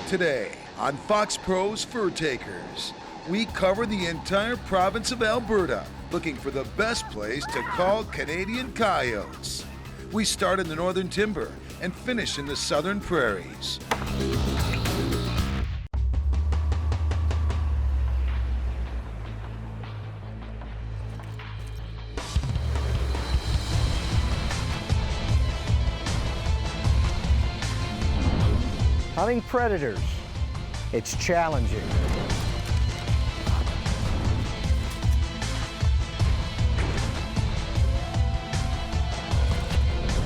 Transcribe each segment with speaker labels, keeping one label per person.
Speaker 1: Today on Foxpro's Furtakers, we cover the entire province of Alberta, looking for the best place to call Canadian coyotes. We start in the Northern Timber and finish in the Southern Prairies.
Speaker 2: Hunting predators, it's challenging.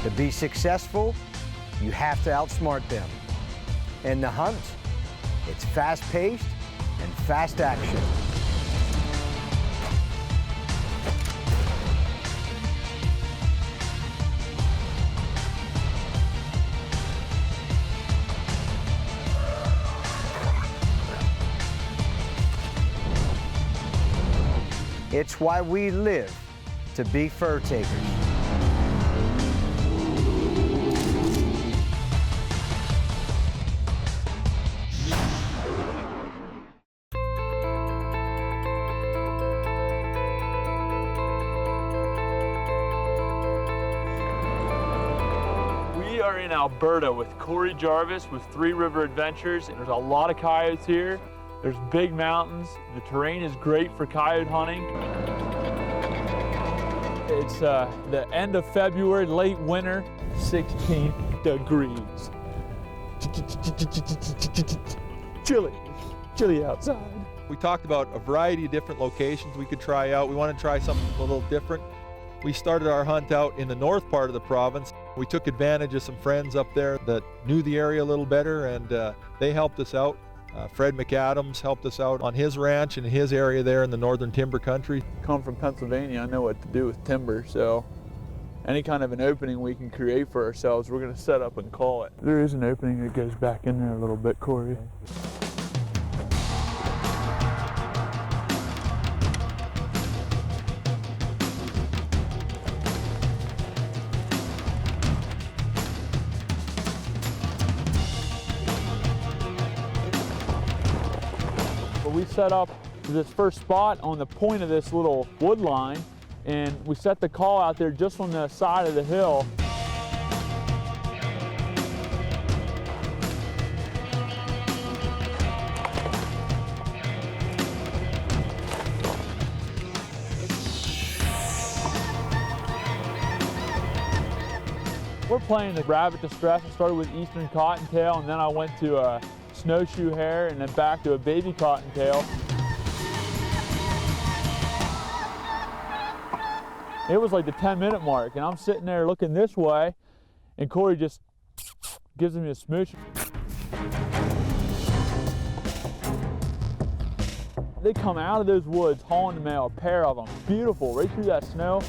Speaker 2: To be successful, you have to outsmart them. In the hunt, it's fast-paced and fast action. It's why we live to be fur takers.
Speaker 3: We are in Alberta with Corey Jarvis with Three River Adventures. There's a lot of coyotes here. There's big mountains. The terrain is great for coyote hunting. It's the end of February, late winter, 16 degrees. Chilly outside.
Speaker 4: We talked about a variety of different locations we could try out. We want to try something a little different. We started our hunt out in the north part of the province. We took advantage of some friends up there that knew the area a little better, and they helped us out. Fred McAdams helped us out on his ranch in his area there in the northern timber country.
Speaker 3: Come from Pennsylvania, I know what to do with timber, so any kind of an opening we can create for ourselves, we're going to set up and call it. There is an opening that goes back in there a little bit, Corey. We set up this first spot on the point of this little wood line, and we set the call out there just on the side of the hill. We're playing the rabbit distress. I started with eastern cottontail, and then I went to snowshoe hare, and then back to a baby cottontail. It was like the 10-minute mark, and I'm sitting there looking this way, and Corey just gives me a smooch. They come out of those woods hauling the mail, a pair of them, beautiful, right through that snow.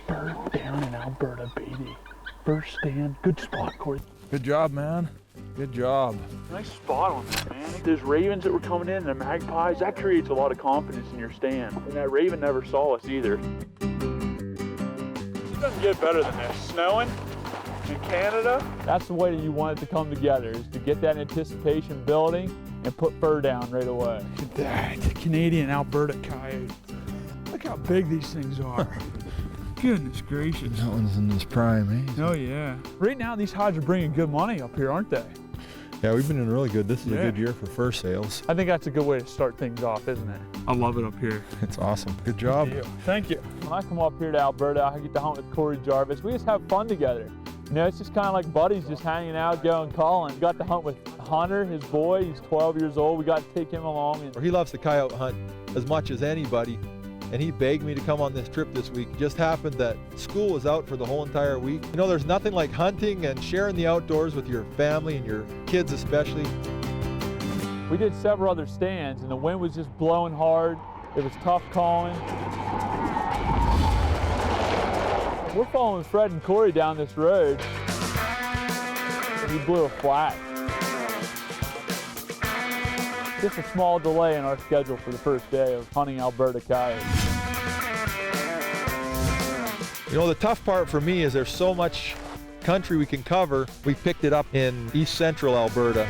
Speaker 3: Bird down in Alberta, baby. First stand, good spot, Corey.
Speaker 5: Good job, man. Good job.
Speaker 3: Nice spot on that, man. Those ravens that were coming in and the magpies, that creates a lot of confidence in your stand. And that raven never saw us either. It doesn't get better than this. Snowing in Canada, that's the way that you want it to come together, is to get that anticipation building and put fur down right away.
Speaker 5: Look at that, Canadian Alberta coyote. Look how big these things are. Goodness gracious.
Speaker 4: That one's in his prime, eh?
Speaker 5: Oh yeah.
Speaker 3: Right now, these hides are bringing good money up here, aren't they?
Speaker 4: Yeah, we've been doing really good. This is a good year for fur sales.
Speaker 3: I think that's a good way to start things off, isn't it? I love it up here.
Speaker 4: It's awesome. Good job.
Speaker 3: Thank you. When I come up here to Alberta, I get to hunt with Corey Jarvis. We just have fun together. You know, it's just kind of like buddies just hanging out, going calling. Got to hunt with Hunter, his boy. He's 12 years old. We got to take him along. And
Speaker 4: He loves the coyote hunt as much as anybody, and he begged me to come on this trip this week. It just happened that school was out for the whole entire week. You know, there's nothing like hunting and sharing the outdoors with your family and your kids especially.
Speaker 3: we did several other stands, and the wind was just blowing hard. It was tough calling. We're following Fred and Corey down this road, and he blew a flat. Just a small delay in our schedule for the first day of hunting Alberta coyotes.
Speaker 4: You know, the tough part for me is there's so much country we can cover. We picked it up in east central Alberta.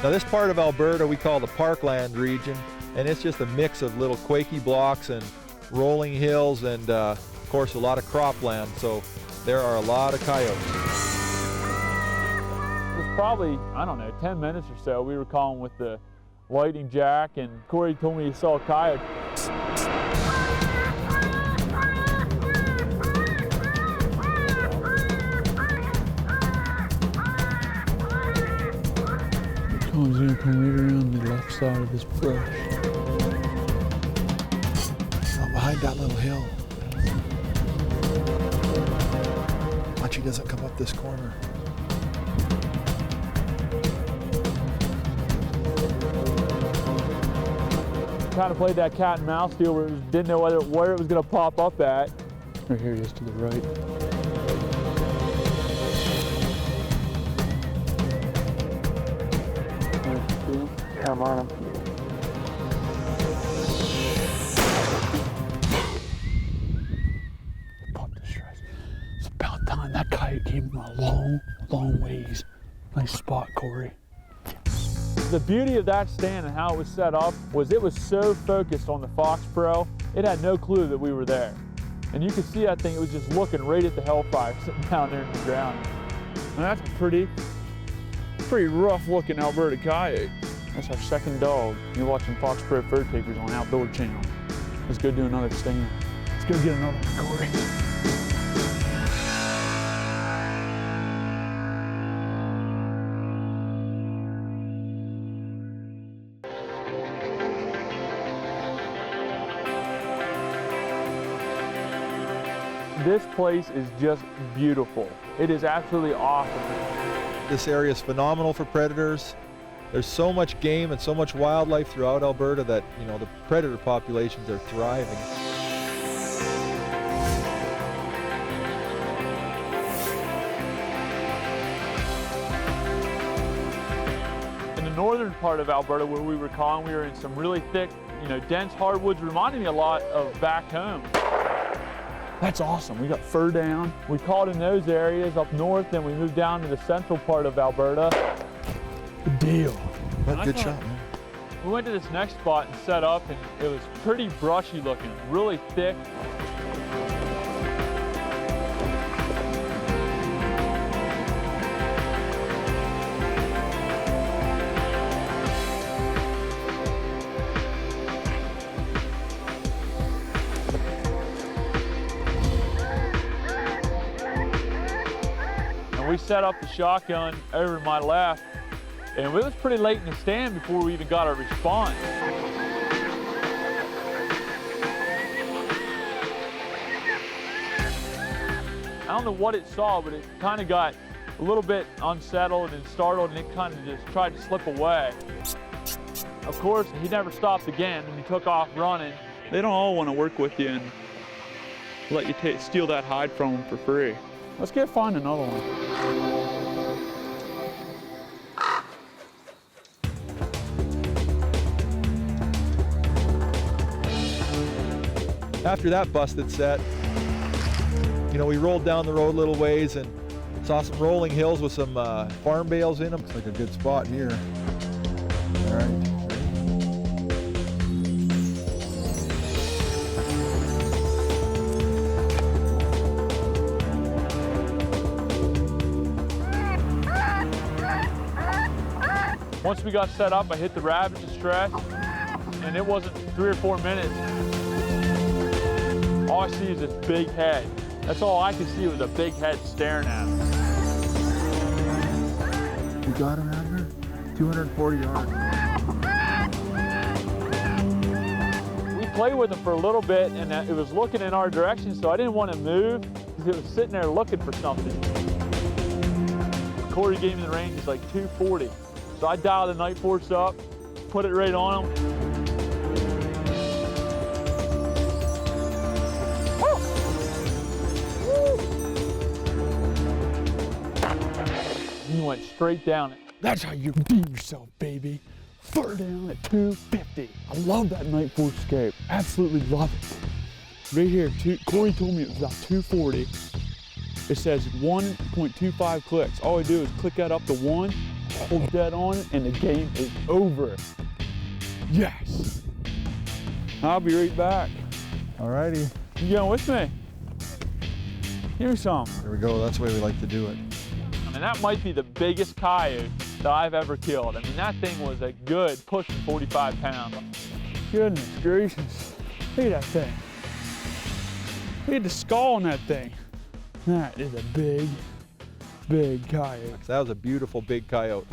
Speaker 4: Now this part of Alberta we call the parkland region, and it's just a mix of little quaky blocks and rolling hills and of course a lot of cropland, so there are a lot of coyotes.
Speaker 3: It was probably, I don't know, 10 minutes or so. We were calling with the lighting jack, and Corey told me he saw a coyote.
Speaker 5: He's gonna come right around the left side of this brush.
Speaker 6: Oh, behind that little hill. Watch he doesn't come up this corner.
Speaker 3: Kind of played that cat and mouse deal where it didn't know where it was going to pop up at.
Speaker 5: Right here he is to the right.
Speaker 7: Come on him.
Speaker 5: Pop the stress. It's about time. That coyote came from a long, long ways. Nice spot, Corey.
Speaker 3: The beauty of that stand and how it was set up was it was so focused on the Foxpro, it had no clue that we were there. And you could see that thing, it was just looking right at the Hellfire sitting down there in the ground.
Speaker 5: And that's a pretty rough looking Alberta coyote. That's our second dog. You're watching Foxpro Furtakers on Outdoor Channel. Let's go do another stand. Let's go get another one, Corey.
Speaker 3: This place is just beautiful. It is absolutely awesome.
Speaker 4: This area is phenomenal for predators. There's so much game and so much wildlife throughout Alberta that, you know, the predator populations are thriving.
Speaker 3: In the northern part of Alberta where we were calling, we were in some really thick, dense hardwoods, reminding me a lot of back home.
Speaker 5: That's awesome. We got fur down.
Speaker 3: We called in those areas up north, then we moved down to the central part of Alberta.
Speaker 5: Good deal.
Speaker 6: But good shot, man.
Speaker 3: We went to this next spot and set up, and it was pretty brushy looking, really thick. And we set up the shotgun over to my left, and it was pretty late in the stand before we even got a response. I don't know what it saw, but it kind of got a little bit unsettled and startled, and it kind of just tried to slip away. Of course, he never stopped again, and he took off running.
Speaker 5: They don't all want to work with you and let you steal that hide from them for free. Let's go find another one.
Speaker 4: After that busted set, we rolled down the road a little ways and saw some rolling hills with some farm bales in them.
Speaker 6: Looks like a good spot here. All right.
Speaker 3: Once we got set up, I hit the rabbit distress, and it wasn't 3 or 4 minutes. All I see is this big head. That's all I could see was a big head staring at us.
Speaker 6: You got him, Abner? 240 yards.
Speaker 3: We played with him for a little bit, and it was looking in our direction, so I didn't want to move because it was sitting there looking for something. Corey gave me the range, it's like 240. So I dialed the night force up, put it right on him. He went straight down it.
Speaker 5: That's how you redeem yourself, baby. Fur down at 250. I love that night force scape. Absolutely love it. Right here, Corey told me it was about 240. It says 1.25 clicks. All I do is click that up to 1, hold dead on, and the game is over. Yes. I'll be right back.
Speaker 6: Alrighty.
Speaker 5: You going with me? Give me some.
Speaker 6: There we go. That's the way we like to do it.
Speaker 3: I mean, that might be the biggest coyote that I've ever killed. I mean, that thing was a good pushing 45 pounds.
Speaker 5: Goodness gracious. Look at that thing. Look at the skull on that thing. That is a big, big coyote.
Speaker 4: That was a beautiful big coyote.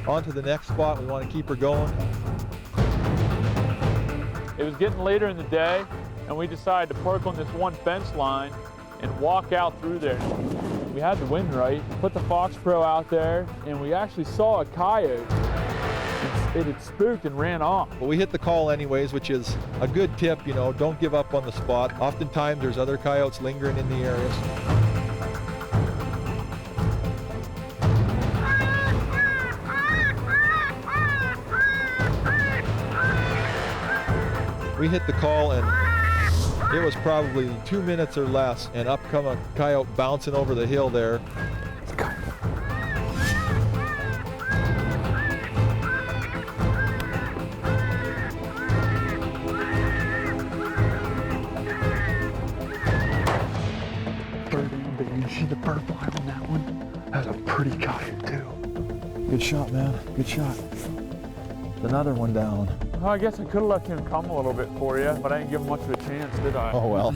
Speaker 4: On to the next spot. We want to keep her going.
Speaker 3: It was getting later in the day, and we decided to park on this one fence line and walk out through there. We had the wind right, put the Foxpro out there, and we actually saw a coyote. It had spooked and ran off.
Speaker 4: But we hit the call anyways, which is a good tip, you know, don't give up on the spot. Oftentimes there's other coyotes lingering in the areas. We hit the call and it was probably 2 minutes or less, and up come a coyote bouncing over the hill there.
Speaker 5: You see the purple eye on that one? That's a pretty coyote too.
Speaker 6: Good shot, man. Good shot. Another one down.
Speaker 3: Well, I guess I could have let him come a little bit for you, but I didn't give him much of a chance, did I?
Speaker 6: Oh, well.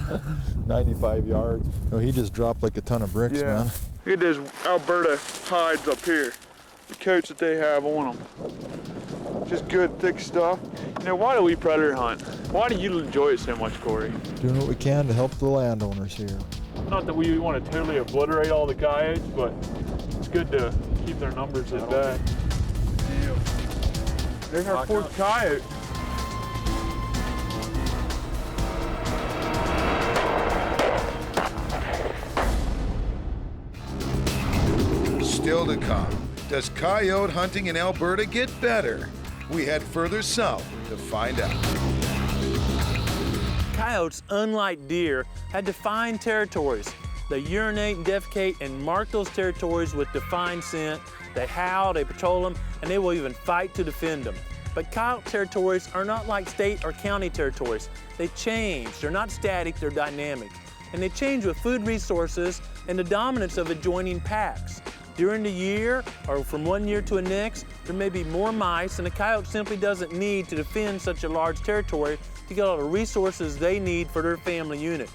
Speaker 6: 95 yards. No, he just dropped like a ton of bricks, man.
Speaker 5: Look at those Alberta hides up here. The coats that they have on them. Just good, thick stuff.
Speaker 3: You know, why do we predator hunt? Why do you enjoy it so much, Corey?
Speaker 6: Doing what we can to help the landowners here.
Speaker 3: Not that we want to totally obliterate all the coyotes, but it's good to keep their numbers at bay.
Speaker 5: There's our fourth coyote.
Speaker 1: Still to come, does coyote hunting in Alberta get better? We head further south to find out.
Speaker 8: Coyotes, unlike deer, had defined territories. They urinate and defecate and mark those territories with defined scent. They howl, they patrol them, and they will even fight to defend them. But coyote territories are not like state or county territories. They change. They're not static, they're dynamic. And they change with food resources and the dominance of adjoining packs. During the year, or from one year to the next, there may be more mice, and a coyote simply doesn't need to defend such a large territory to get all the resources they need for their family unit.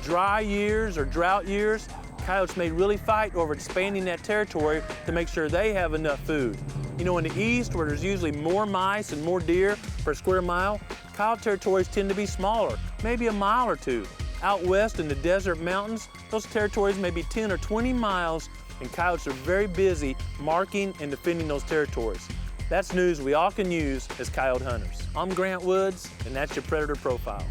Speaker 8: Dry years or drought years, coyotes may really fight over expanding that territory to make sure they have enough food. You know, in the east, where there's usually more mice and more deer per square mile, coyote territories tend to be smaller, maybe a mile or two. Out west in the desert mountains, those territories may be 10 or 20 miles, and coyotes are very busy marking and defending those territories. That's news we all can use as coyote hunters. I'm Grant Woods, and that's your Predator Profile.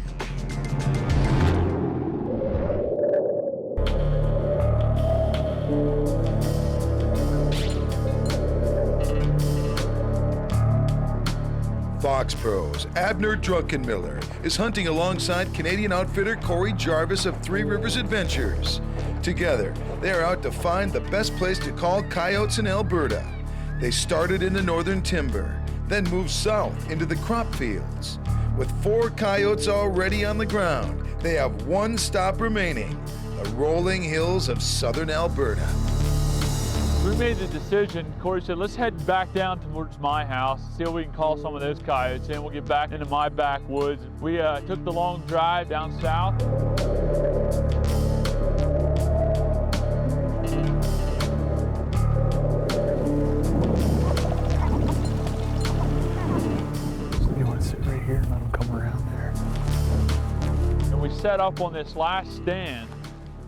Speaker 1: Foxpro's Abner Druckenmiller is hunting alongside Canadian outfitter Corey Jarvis of Three Rivers Adventures. Together, they are out to find the best place to call coyotes in Alberta. They started in the northern timber, then moved south into the crop fields. With 4 coyotes already on the ground, they have one stop remaining, the rolling hills of southern Alberta.
Speaker 3: We made the decision. Corey said, let's head back down towards my house, see if we can call some of those coyotes in. We'll get back into my backwoods. We took the long drive down south.
Speaker 5: You want to sit right here and let them come around there.
Speaker 3: And we set up on this last stand.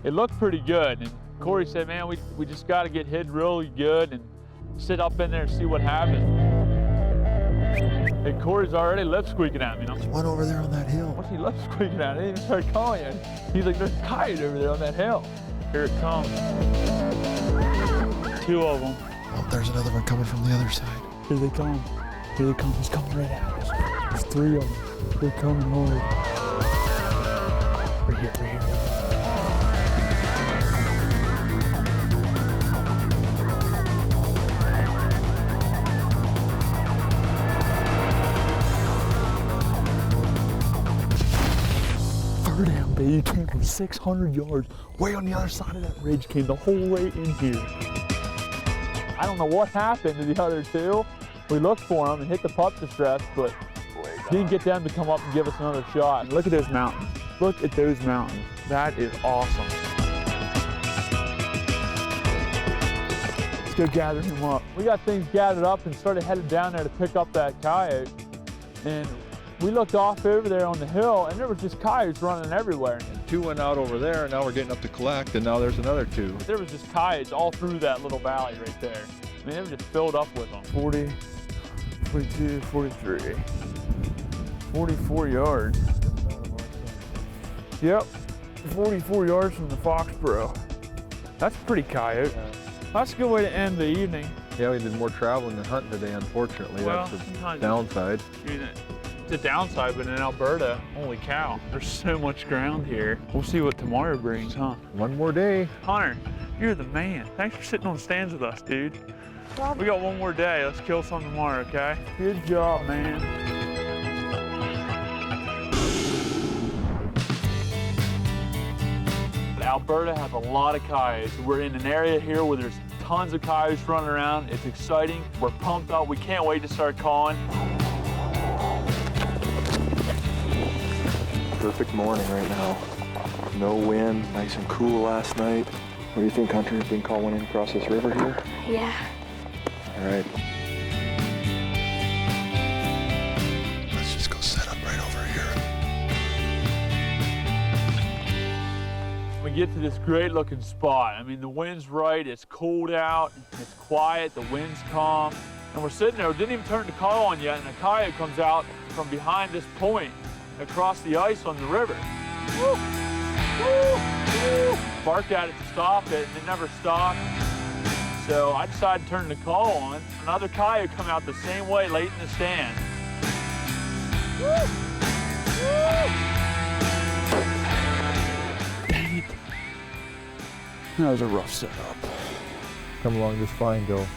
Speaker 3: It looked pretty good. And Corey said, man, we just got to get hid really good and sit up in there and see what happens. And Corey's already lip squeaking at me. And I'm
Speaker 6: There's one over there on that hill.
Speaker 3: what's he lip squeaking at? I didn't even start calling you. He's like, there's a coyote over there on that hill. Here it comes. 2 of them.
Speaker 6: Oh, there's another one coming from the other side.
Speaker 5: Here they come. Here they come. He's coming right at us. There's 3 of them. They're coming hard. Right here, right here. Down, baby. You came from 600 yards, way on the other side of that ridge, came the whole way in here. I don't know what happened to the other 2. We looked for them and hit the pup distress, but didn't get them to come up and give us another shot. And look at those mountains. Look at those mountains. That is awesome. Let's go gather him up. We got things gathered up and started headed down there to pick up that coyote. And we looked off over there on the hill, and there was just coyotes running everywhere.
Speaker 4: 2 went out over there, and now we're getting up to collect, and now there's another 2.
Speaker 3: There was just coyotes all through that little valley right there. I mean, they were just filled up with them.
Speaker 5: 40, 42, 43, 44 yards. Yep, 44 yards from the Foxpro. That's a pretty coyote. That's a good way to end the evening.
Speaker 4: Yeah, we did more traveling than hunting today, unfortunately.
Speaker 3: Well,
Speaker 4: that's the
Speaker 3: sometimes
Speaker 4: downside.
Speaker 3: I mean, it's a downside, but in Alberta, holy cow, there's so much ground here. We'll see what tomorrow brings, huh?
Speaker 4: One more day.
Speaker 3: Hunter, you're the man. Thanks for sitting on stands with us, dude. We got one more day. Let's kill some tomorrow, okay? Good job, man. Alberta has a lot of coyotes. We're in an area here where there's tons of coyotes running around. It's exciting. We're pumped up. We can't wait to start calling.
Speaker 7: Perfect morning right now. No wind, nice and cool last night. What do you think, Hunter? Been calling in across this river here?
Speaker 9: Yeah.
Speaker 7: All right.
Speaker 6: Let's just go set up right over here.
Speaker 3: We get to this great looking spot. I mean, the wind's right, it's cold out, it's quiet, the wind's calm. And we're sitting there, we didn't even turn the call on yet, and a coyote comes out from behind this point across the ice on the river. Woo! Woo! Woo! Barked at it to stop it, and it never stopped. So I decided to turn the call on. Another coyote come out the same way late in the stand. Woo! Woo!
Speaker 5: Dang it. That was a rough setup.
Speaker 6: Come along just fine, Bill.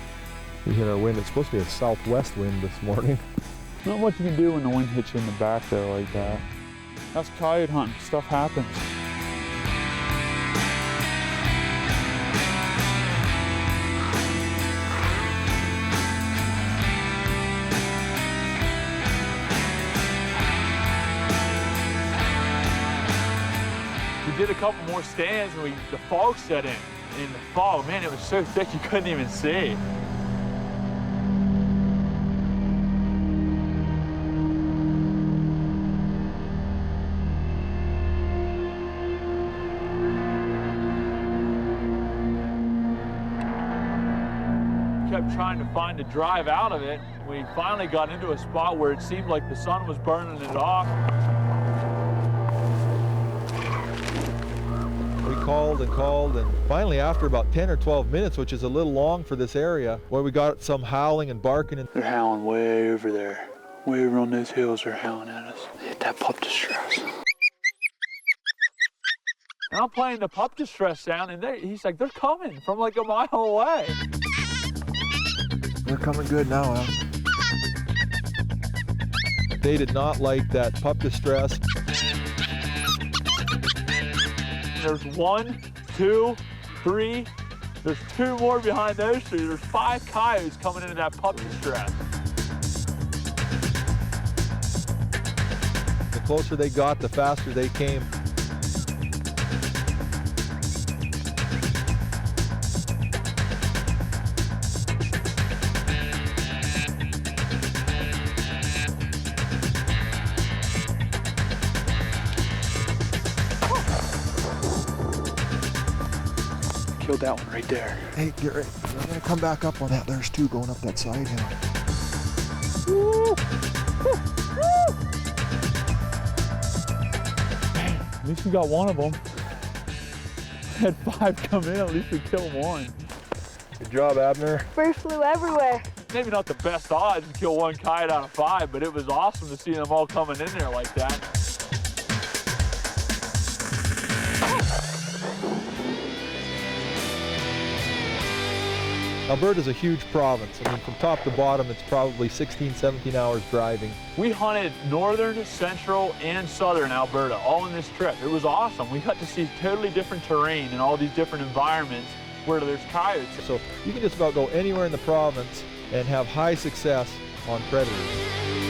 Speaker 6: We hit our wind. It's supposed to be a southwest wind this morning.
Speaker 5: Not much you can do when the wind hits you in the back though like that. That's coyote hunting. Stuff happens.
Speaker 3: We did a couple more stands and the fog set in. And the fog, man, it was so thick you couldn't even see. Kept trying to find a drive out of it. We finally got into a spot where it seemed like the sun was burning it off.
Speaker 4: We called and finally after about 10 or 12 minutes, which is a little long for this area, where we got some howling and barking.
Speaker 5: They're howling way over there. Way over on those hills, they're howling at us. They hit that pup distress.
Speaker 3: And I'm playing the pup distress sound, and he's like, they're coming from like a mile away.
Speaker 6: They're coming good now, Al.
Speaker 4: They did not like that pup distress.
Speaker 3: There's 1, 2, 3. There's 2 more behind those 3. There's 5 coyotes coming into that pup distress.
Speaker 4: The closer they got, the faster they came.
Speaker 5: Killed that one right there.
Speaker 6: Hey, get ready. We're gonna come back up on that. There's 2 going up that side hill.
Speaker 5: At least we got one of them. Had 5 come in, at least we killed one.
Speaker 6: Good job, Abner.
Speaker 9: Birds flew everywhere.
Speaker 3: Maybe not the best odds to kill one coyote out of 5, but it was awesome to see them all coming in there like that.
Speaker 4: Alberta's a huge province. I mean, from top to bottom, it's probably 16, 17 hours driving.
Speaker 3: We hunted northern, central, and southern Alberta all in this trip. It was awesome. We got to see totally different terrain and all these different environments where there's coyotes.
Speaker 4: So you can just about go anywhere in the province and have high success on predators.